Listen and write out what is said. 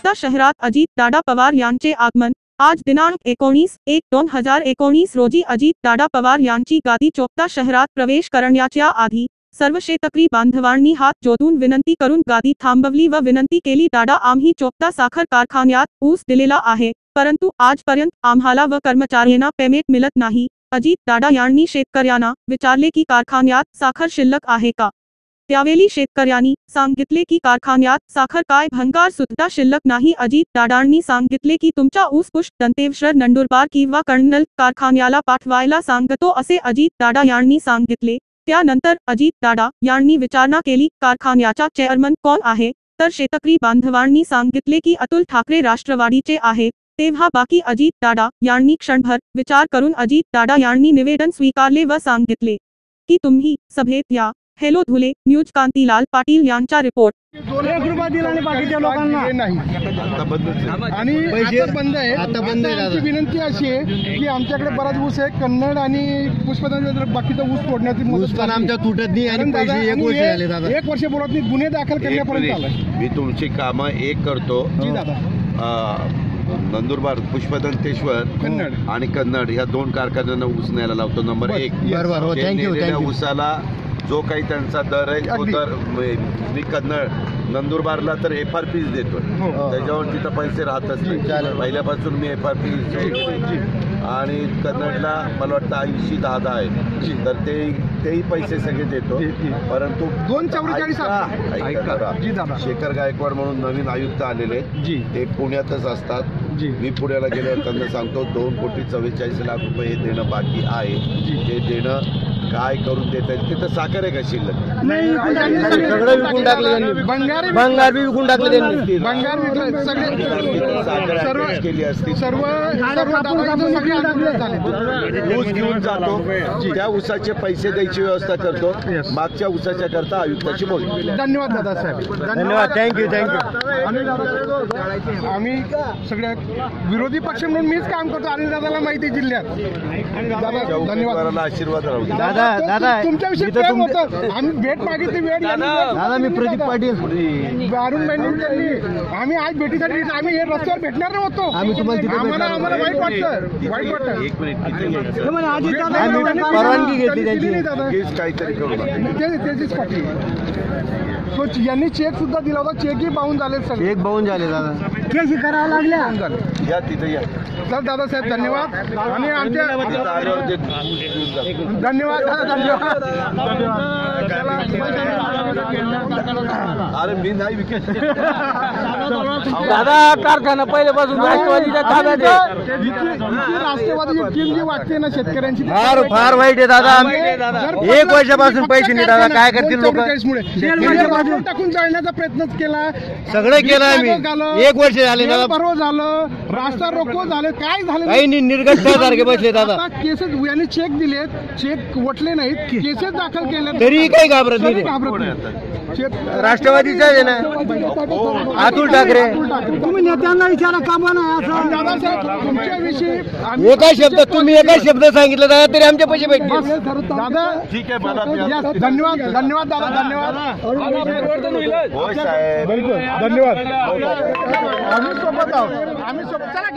चोपता शहरात अजितदादा पवार यांचे आगमन। आज दिनांक 19/1/2019 रोजी अजितदादा पवार यांची गादी चोपता शहरात प्रवेश करण्याच्या आधी सर्व शेतकरी बांधवांनी हात जोडून विनंती करून गादी थांबवली व विनंती केली, दादा आम्ही चोपता साखर कारखान्यात ऊस दिलेला आहे, परंतु आजपर्यंत आम्हाला व कर्मचाऱ्यांना पेमेंट मिळत नाही। अजितदादा यांनी शेतकऱ्यांना विचारले की कारखान्यात साखर शिल्लक आहे का? त्यावेळी शेतकऱ्यांनी सांगितले की कारखान्यात साखर काय भंगार सुद्धा शिल्लक नाही। अजितदादांनी सांगितले की तुमचा ऊस पुष्प दंतेश्वर नंदुरबार किंवा कर्नल कारखान्याला पाठवायला सांगतो असे अजितदादा यांनी सांगितले। त्यानंतर अजितदादा यांनी विचारणा केली, कारखान्याचा चेअरमन कोण आहे? तर शेतकरी बांधवांनी सांगितले की अतुल ठाकरे राष्ट्रवादीचे आहेत। तेव्हा बाकी अजितदादा यांनी क्षणभर विचार करून अजितदादा यांनी निवेदन स्वीकारले व सांगितले की तुम्ही सभेत या। हेलो धुले न्यूज कांतीलाल पाटील यांचा रिपोर्ट। 2 लाख रुपये दिला आणि बाकीच्या लोकांना नाही आणि पैसे बंद आहे। आता बंद आहे। आमची विनंती अशी आहे की आमच्याकडे बराच ऊस आहे, कन्नड आणि पुष्पदंत बाकीचा ऊस तोडण्याची मुदत पण आमच्या तुटत नाही आणि पैसे 1 वर्ष झाले दादा, 1 वर्ष बोलत नाही, गुन्हे दाखल करण्यापर्यंत आलाय। मी तुमची कामं एक करतो जी दादा। नंदुरबार पुष्पदंतेश्वर आणि कन्नड ह्या 2 कारखान्यांना ऊस न्यायला लावतो। नंबर 1 बरोबर, थँक्यू। ऊसाला जो काही त्यांचा दर आहे तो दर मी कन्नड नंदुरबारला तर FRP देतो, त्याच्यावर तिथं पैसे राहतच नाही। पहिल्यापासून मी FRP आणि कन्नडला मला वाटतं 80-10 आहे, तर तेही पैसे सगळे देतो। परंतु 244 शेखर गायकवाड म्हणून नवीन आयुक्त आलेले, ते पुण्यातच असतात। मी पुण्याला गेल्यावर त्यांना सांगतो 2,44,00,000 रुपये हे देणं बाकी आहे, ते देणं काय करून देत आहेत? तिथं साखर आहे का शिल्लक? सगळं विकून टाकले, भंगार बी विकून टाकले त्यांनी, भंगार साखर केली असती। ऊस घेऊन जातो, त्या ऊसाचे पैसे द्यायची व्यवस्था करतो, मागच्या ऊसाच्या करता आयुक्ताची बोलतो। धन्यवाद दादा साहेब, धन्यवाद, थँक्यू। आम्ही सगळ्या विरोधी पक्ष म्हणून मीच काम करतो आणि दादाला माहिती जिल्ह्यात। धन्यवाद, आशीर्वाद राहू दादा। तुमच्याविषयी प्रेम होतं, आम्ही भेट मागितली वेळ दादा। मी प्रदीप पाटील, अरुण भाई, आम्ही आज भेटीसाठी आम्ही हे रस्त्यावर भेटणार नव्हतो, आम्ही तुम्हाला आम्हाला वाईट वाटतं। एक मिनिट, परवानगी घेतली त्यांची, काहीतरी करू त्याचीच पाटील तो यांनी चेक सुद्धा दिला होता, चेकही बाउंड झाले, चेक बाउंड झाले दादा, केस करावं लागले। या तिथे या सर दादासाहेब धन्यवाद आणि आमच्या धन्यवाद दादा, अरे मी नाही विकेट दादा। कारखाना पहिल्यापासून राष्ट्रवादीच्या ताब्यात आहे, राष्ट्रवादीची टीम जी वाटते ना शेतकऱ्यांची, फार वाईट आहे दादा। 1 वर्षापासून पैसे नाही दादा, काय करतील लोक? टाकून जाळण्याचा प्रयत्न केला, सगळं केलं आम्ही, 1 वर्ष झाले दादा, परवा झालं, रास्ता रोको झालं, काय झालं काही नाही, निर्गष्टासारखे बसले दादा। केसेस यांनी चेक दिलेत, चेक वटले नाहीत, केसेस दाखल केले तरी काही घाबरत नाही, राष्ट्रवादीचा आहे ना अतुल ठाकरे। तुम्ही नेत्यांना विचारा का नाही असं दादासाहेब, तुमच्याविषयी एका शब्द तुम्ही एका शब्द सांगितलं दादा तरी आमचे पैसे भेटतील दादा। ठीक आहे, धन्यवाद, धन्यवाद दादा, धन्यवाद, धन्यवाद। आम्ही सोबत आहोत, आम्ही सोबत, चला